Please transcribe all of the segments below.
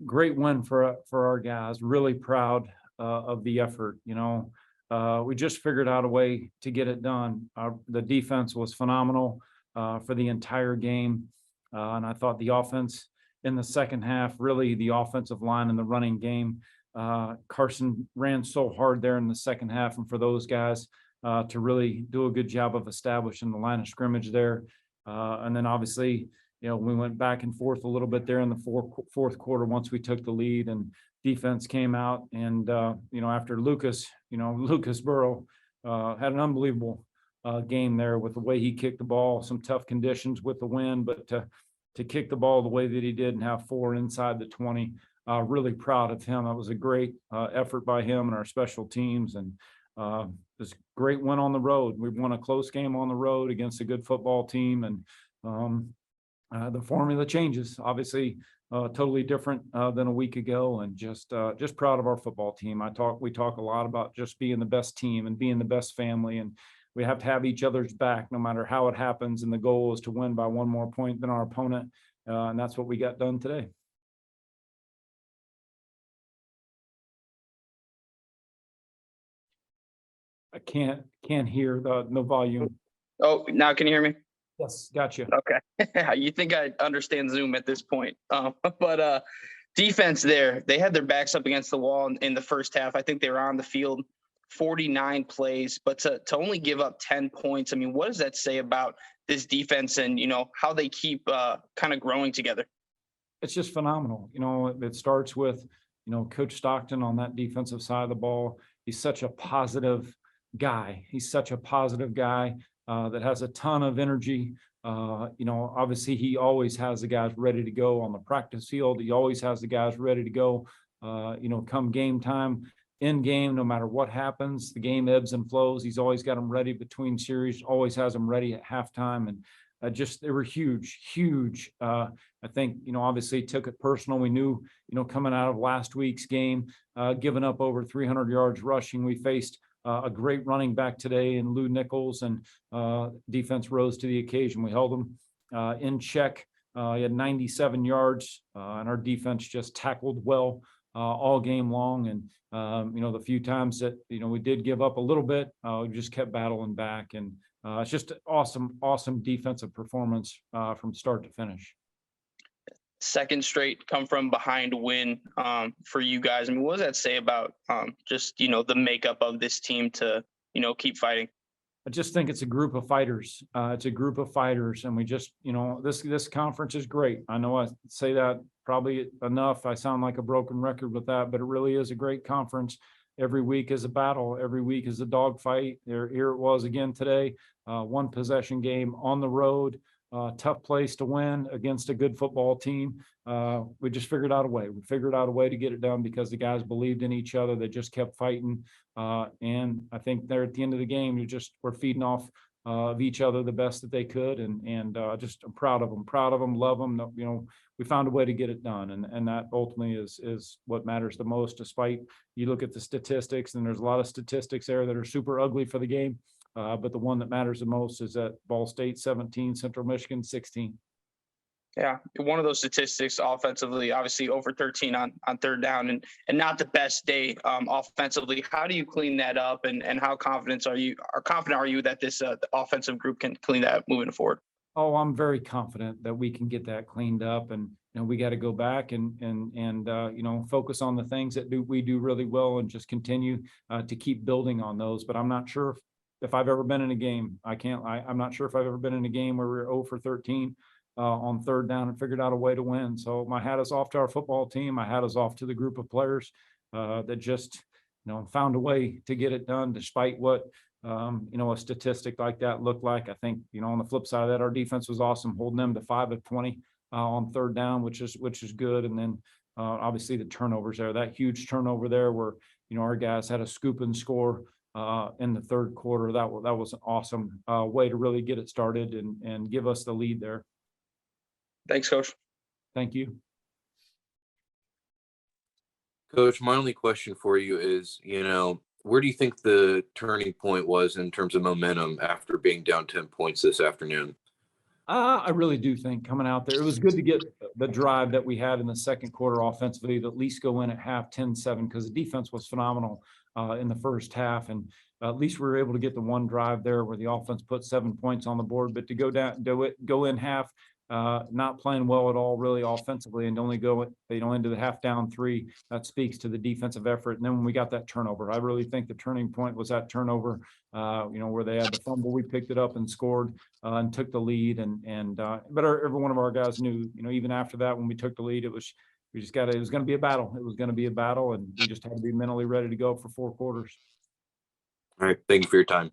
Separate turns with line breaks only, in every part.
Great win for our guys. Really proud of the effort. We just figured out a way to get it done. The defense was phenomenal for the entire game, and I thought the offense in the second half, really the offensive line and the running game. Carson ran so hard there in the second half, and for those guys to really do a good job of establishing the line of scrimmage there, and then obviously, we went back and forth a little bit there in the fourth quarter once we took the lead, and defense came out. And, after Lucas Burrow had an unbelievable game there with the way he kicked the ball, some tough conditions with the wind, but to kick the ball the way that he did and have 4 inside the 20, really proud of him. That was a great effort by him and our special teams. And this great win on the road. We won a close game on the road against a good football team. And, the formula changes, obviously, totally different than a week ago, and just proud of our football team. We talk a lot about just being the best team and being the best family, and we have to have each other's back no matter how it happens. And the goal is to win by 1 more point than our opponent, and that's what we got done today. I can't hear no volume.
Oh, now can you hear me?
Yes, gotcha.
Okay. You think I understand Zoom at this point. But defense there, they had their backs up against the wall in the first half. I think they were on the field 49 plays, but to only give up 10 points, I mean, what does that say about this defense and, how they keep kind of growing together?
It's just phenomenal. It starts with, Coach Stockton on that defensive side of the ball. He's such a positive guy. That has a ton of energy. Obviously he always has the guys ready to go on the practice field. He always has the guys ready to go, come game time, in game, no matter what happens. The game ebbs and flows. He's always got them ready between series, always has them ready at halftime. And they were huge. I think, obviously took it personal. We knew, coming out of last week's game, giving up over 300 yards rushing, we faced a great running back today in Lou Nichols, and defense rose to the occasion. We held him in check. He had 97 yards, and our defense just tackled well all game long. And, the few times that, we did give up a little bit, we just kept battling back. And it's just awesome defensive performance from start to finish.
Second straight come from behind win for you guys. I mean, what does that say about just, the makeup of this team to, keep fighting?
I just think it's a group of fighters. And we just, this conference is great. I know I say that probably enough. I sound like a broken record with that, but it really is a great conference. Every week is a battle. Every week is a dogfight. Here it was again today. 1 possession game on the road. Tough place to win against a good football team. We just figured out a way. We figured out a way to get it done because the guys believed in each other. They just kept fighting. And I think there at the end of the game, we're feeding off of each other the best that they could. And just I'm proud of them, love them. We found a way to get it done. And that ultimately is what matters the most, despite you look at the statistics, and there's a lot of statistics there that are super ugly for the game. But the one that matters the most is that Ball State 17, Central Michigan 16.
Yeah, one of those statistics offensively, obviously over 13 on third down, and not the best day offensively. How do you clean that up, and how confident are you that this offensive group can clean that up moving forward?
Oh, I'm very confident that we can get that cleaned up, and we got to go back and focus on the things that we do really well, and just continue to keep building on those. But I'm not sure if I've ever been in a game. I'm not sure if I've ever been in a game where we're 0 for 13 on third down and figured out a way to win. So my hat is off to our football team. My hat is off to the group of players that just, found a way to get it done despite what, a statistic like that looked like. I think, on the flip side of that, our defense was awesome, holding them to 5 of 20 on third down, which is good. And then obviously the turnovers there, that huge turnover there where, our guys had a scoop and score in the third quarter. That was an awesome way to really get it started and give us the lead there.
Thanks, Coach.
Thank you.
Coach, my only question for you is, where do you think the turning point was in terms of momentum after being down 10 points this afternoon?
I really do think coming out there, it was good to get the drive that we had in the second quarter offensively to at least go in at half 10-7 because the defense was phenomenal in the first half. And at least we were able to get the one drive there where the offense put 7 points on the board. But to go in half, not playing well at all, really offensively, and only go into the half down 3, that speaks to the defensive effort. And then when we got that turnover, I really think the turning point was that turnover, where they had the fumble, we picked it up and scored and took the lead. But every one of our guys knew, even after that, when we took the lead, it was going to be a battle. It was going to be a battle, and we just had to be mentally ready to go for 4 quarters.
All right. Thank you for your time.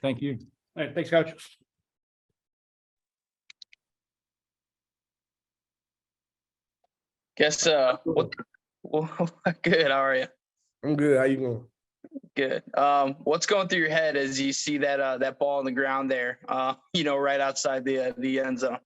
Thank you.
All right, thanks, Coach.
Guess what? Well, good. How are you?
I'm good. How you going?
Good. What's going through your head as you see that ball on the ground there? Right outside the end zone.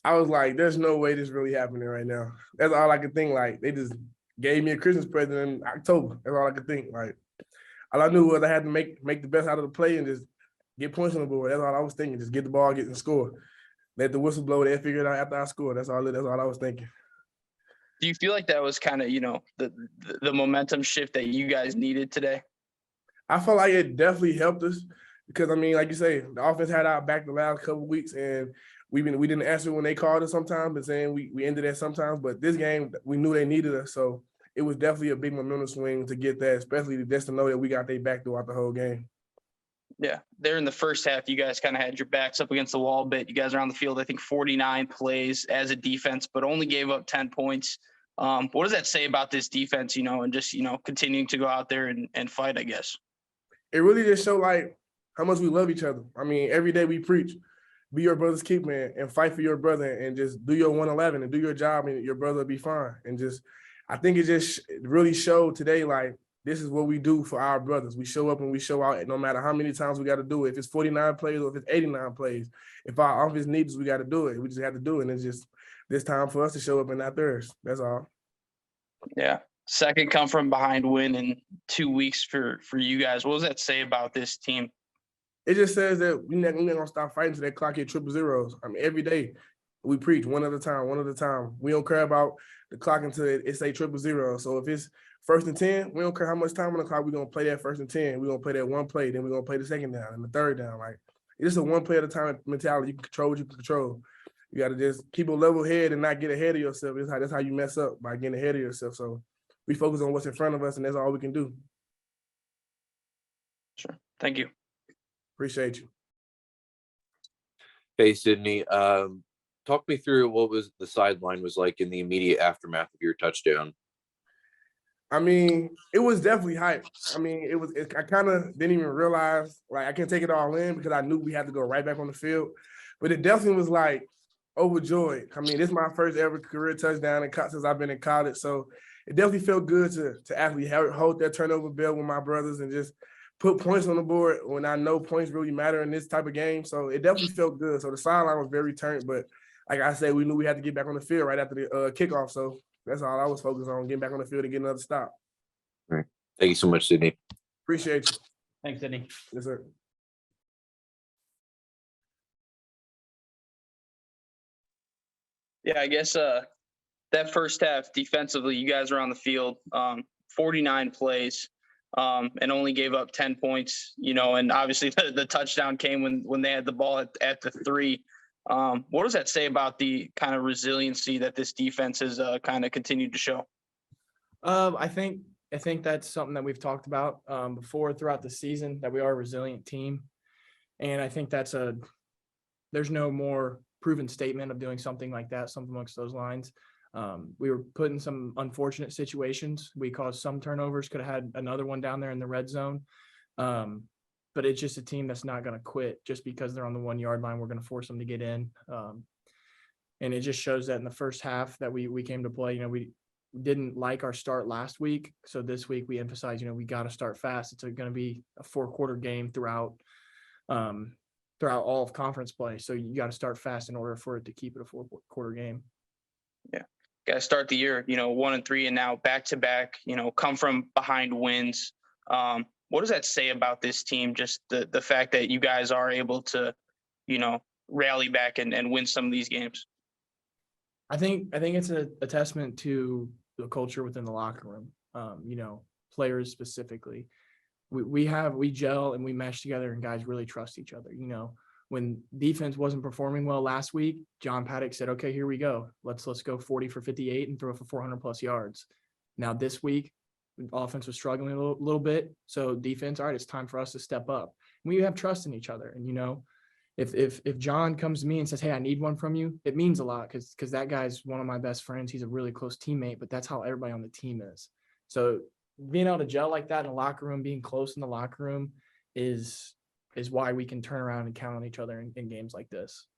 I was like, there's no way this really happening right now. That's all I could think. Like, they just gave me a Christmas present in October. That's all I could think. Like, all I knew was I had to make the best out of the play and just get points on the board. That's all I was thinking. Just get the ball, get and score. Let the whistle blow. They figure it out after I scored. That's all I was thinking.
Do you feel like that was kind of the momentum shift that you guys needed today?
I felt like it definitely helped us because, I mean, like you say, the offense had our back the last couple of weeks, and we didn't answer when they called us sometimes, but saying we ended that sometimes. But this game, we knew they needed us, so it was definitely a big momentum swing to get that, especially just to know that we got their back throughout the whole game.
Yeah, there in the first half, you guys kind of had your backs up against the wall a bit. You guys are on the field, I think, 49 plays as a defense, but only gave up 10 points. What does that say about this defense, and just, continuing to go out there and fight, I guess?
It really just showed, like, how much we love each other. I mean, every day we preach, be your brother's keeper and fight for your brother and just do your 111 and do your job and your brother will be fine. And just, I think it really showed today, like, this is what we do for our brothers. We show up and we show out no matter how many times we got to do it. If it's 49 plays or if it's 89 plays, if our offense needs us, we got to do it. We just have to do it. And it's just this time for us to show up and not theirs. That's all.
Yeah. Second come from behind win in 2 weeks for you guys. What does that say about this team?
It just says that we're not going to stop fighting until that clock hit 000. I mean, every day we preach one at a time. We don't care about the clock until it say 000. So if it's 1st and 10, we don't care how much time on the clock. We're going to play that 1st and 10. We're going to play that one play. Then we're going to play the second down and the third down. Like, it's just a one play at a time mentality. You can control what you can control. You got to just keep a level head and not get ahead of yourself. That's how you mess up, by getting ahead of yourself. So we focus on what's in front of us, and that's all we can do.
Sure. Thank you.
Appreciate you.
Hey, Sidney, talk me through what was the sideline was like in the immediate aftermath of your touchdown.
I mean, it was definitely hype. I mean, I kind of didn't even realize, like, I can't take it all in because I knew we had to go right back on the field. But it definitely was, like, overjoyed. I mean, this is my first ever career touchdown since I've been in college. So it definitely felt good to actually hold that turnover bell with my brothers and just put points on the board when I know points really matter in this type of game. So it definitely felt good. So the sideline was very turned, but like I said, we knew we had to get back on the field right after the kickoff. So that's all I was focused on, getting back on the field and getting another stop.
All right. Thank you so much, Sidney.
Appreciate you.
Thanks, Sidney.
Yes, sir.
Yeah, I guess that first half defensively, you guys were on the field, 49 plays, and only gave up 10 points, and obviously the touchdown came when they had the ball at the 3. What does that say about the kind of resiliency that this defense has kind of continued to show?
I think that's something that we've talked about before throughout the season, that we are a resilient team. And I think there's no more proven statement of doing something like that, something amongst those lines. We were put in some unfortunate situations. We caused some turnovers, could have had another one down there in the red zone. But it's just a team that's not going to quit just because they're on the 1 yard line. We're going to force them to get in. And it just shows that in the first half that we came to play. We didn't like our start last week. So this week we emphasize, we got to start fast. It's going to be a 4-quarter game throughout all of conference play. So you got to start fast in order for it to keep it a 4-quarter game.
Yeah. Got to start the year, 1-3 and now back to back, come from behind wins. What does that say about this team? Just the fact that you guys are able to, rally back and win some of these games?
I think it's a testament to the culture within the locker room. Players specifically. We gel and we mesh together, and guys really trust each other. When defense wasn't performing well last week, John Paddock said, "Okay, here we go. Let's go 40 for 58 and throw for 400 plus yards." Now this week, offense was struggling a little bit, so defense, all right, it's time for us to step up. We have trust in each other, and if John comes to me and says, "Hey, I need one from you," it means a lot because that guy's one of my best friends. He's a really close teammate, but that's how everybody on the team is. So being able to gel like that in the locker room, being close in the locker room is why we can turn around and count on each other in games like this.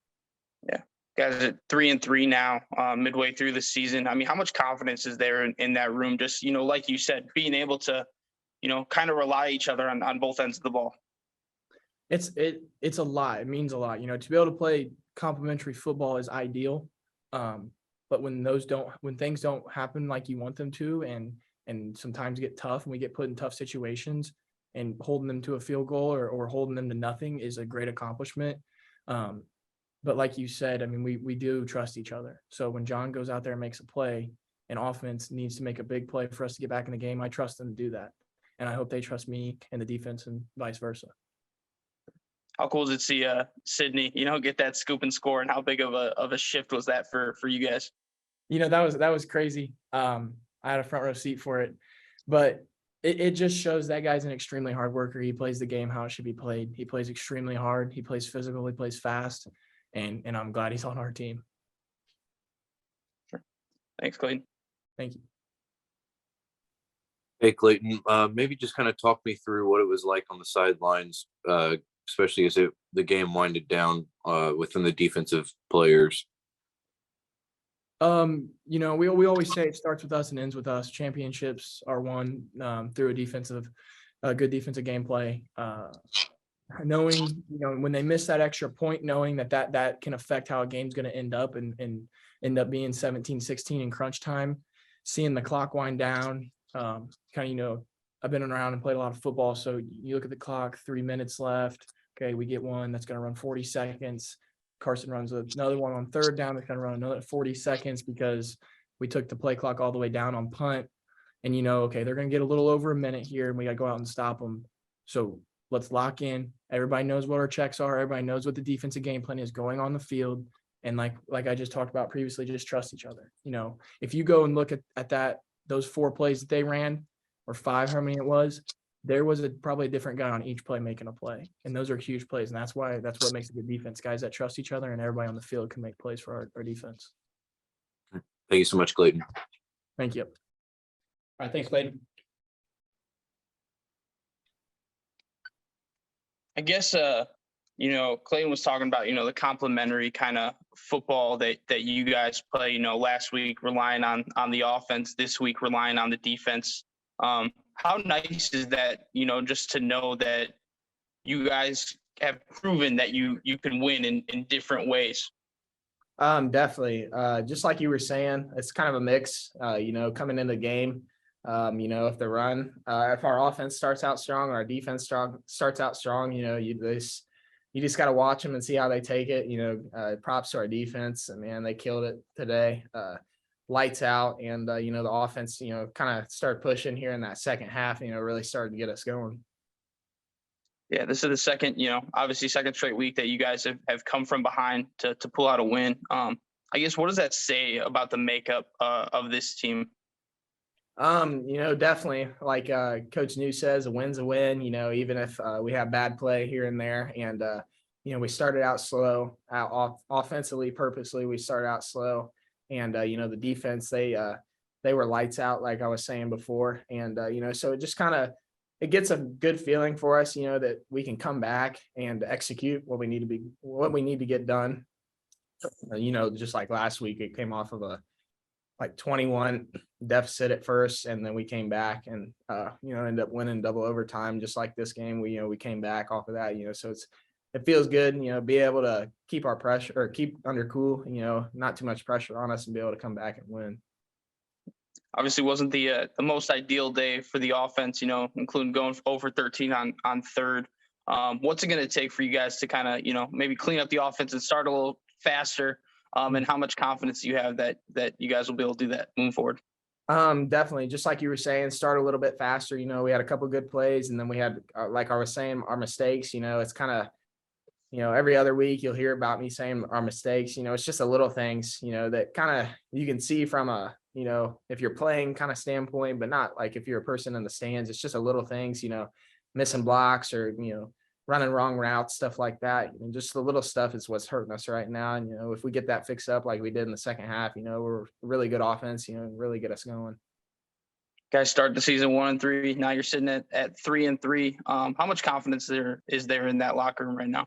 Yeah. Guys at 3-3 now, midway through the season. I mean, how much confidence is there in that room? Just, like you said, being able to, kind of rely each other on both ends of the ball.
It's a lot. It means a lot. To be able to play complimentary football is ideal. But when things don't happen like you want them to, and sometimes get tough and we get put in tough situations, and holding them to a field goal or holding them to nothing is a great accomplishment. But like you said, I mean, we do trust each other. So when John goes out there and makes a play, and offense needs to make a big play for us to get back in the game, I trust them to do that. And I hope they trust me and the defense and vice versa.
How cool is it to see Sidney, get that scoop and score, and how big of a shift was that for you guys?
That was crazy. I had a front row seat for it, but it just shows that guy's an extremely hard worker. He plays the game how it should be played. He plays extremely hard. He plays physical. He plays fast, and I'm glad he's on our team.
Sure. Thanks, Clayton.
Thank you.
Hey, Clayton, maybe just kind of talk me through what it was like on the sidelines, especially as the game winded down within the defensive players.
We always say it starts with us and ends with us. Championships are won through a good defensive gameplay. Knowing, when they miss that extra point, knowing that can affect how a game's going to end up and end up being 17-16 in crunch time, seeing the clock wind down, I've been around and played a lot of football. So you look at the clock, 3 minutes left. Okay, we get one that's going to run 40 seconds. Carson runs another one on third down. That's going to run another 40 seconds because we took the play clock all the way down on punt. And okay, they're going to get a little over a minute here, and we got to go out and stop them. So let's lock in. Everybody knows what our checks are. Everybody knows what the defensive game plan is going on the field. And like I just talked about previously, just trust each other. If you go and look at those 4 plays that they ran, or 5, how many it was, there was probably a different guy on each play making a play. And those are huge plays. And that's what makes a good defense, guys that trust each other, and everybody on the field can make plays for our defense.
Thank you so much, Clayton.
Thank you.
All right, thanks, Clayton.
I guess, Clayton was talking about, the complimentary kind of football that you guys play, last week relying on the offense, this week relying on the defense. How nice is that, just to know that you guys have proven that you can win in different ways?
Definitely. Just like you were saying, it's kind of a mix, coming into the game. If the run, if our offense starts out strong, our defense starts out strong, you just got to watch them and see how they take it. Props to our defense. And man, they killed it today. Lights out, and the offense, kind of started pushing here in that second half, really started to get us going.
Yeah, this is the second, obviously second straight week that you guys have come from behind to pull out a win. I guess, what does that say about the makeup of this team?
Definitely, like Coach New says, a win's a win, even if we have bad play here and there. And, we started out slow, offensively, purposely, we started out slow. And, the defense, they were lights out, like I was saying before. And, so it just it gets a good feeling for us, that we can come back and execute what we need to get done. Just like last week, it came off of a 21 deficit at first, and then we came back and, ended up winning double overtime. Just like this game, we came back off of that, so it feels good, be able to keep our pressure or keep under cool, not too much pressure on us, and be able to come back and win.
Obviously wasn't the most ideal day for the offense, including going over 13 on third. What's it going to take for you guys to kind of, maybe clean up the offense and start a little faster? And how much confidence do you have that you guys will be able to do that moving forward?
Definitely. Just like you were saying, start a little bit faster. We had a couple good plays, and then we had, like I was saying, our mistakes. It's kind of, every other week you'll hear about me saying our mistakes. It's just a little things, that kind of you can see from a, if you're playing kind of standpoint, but not like if you're a person in the stands. It's just a little things, missing blocks or, running wrong routes, stuff like that. Just the little stuff is what's hurting us right now. And, if we get that fixed up like we did in the second half, we're really good offense, really get us going.
Guys start the season 1-3. Now you're sitting at 3-3. How much confidence is there in that locker room right now?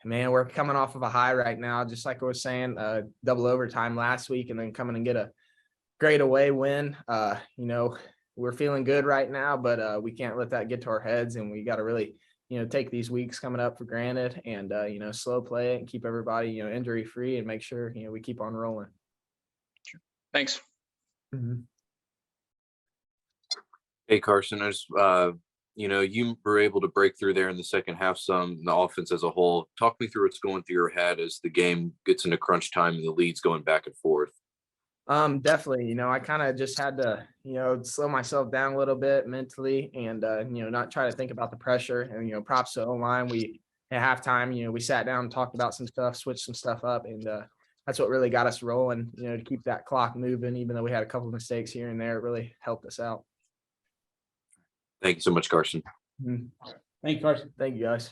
Man, we're coming off of a high right now. Just like I was saying, double overtime last week and then coming and get a great away win. We're feeling good right now, but we can't let that get to our heads, and we got to really, take these weeks coming up for granted and, slow play it and keep everybody, injury free and make sure, we keep on rolling.
Thanks.
Mm-hmm.
Hey, Carson, you were able to break through there in the second half some, the offense as a whole. Talk me through what's going through your head as the game gets into crunch time and the lead's going back and forth.
Definitely, I kind of just had to, slow myself down a little bit mentally and, not try to think about the pressure. And, props to O-line. At halftime, we sat down and talked about some stuff, switched some stuff up. And that's what really got us rolling, to keep that clock moving. Even though we had a couple of mistakes here and there, it really helped us out.
Thank you so much, Carson.
Mm-hmm.
Thank you, Carson.
Thank you, guys.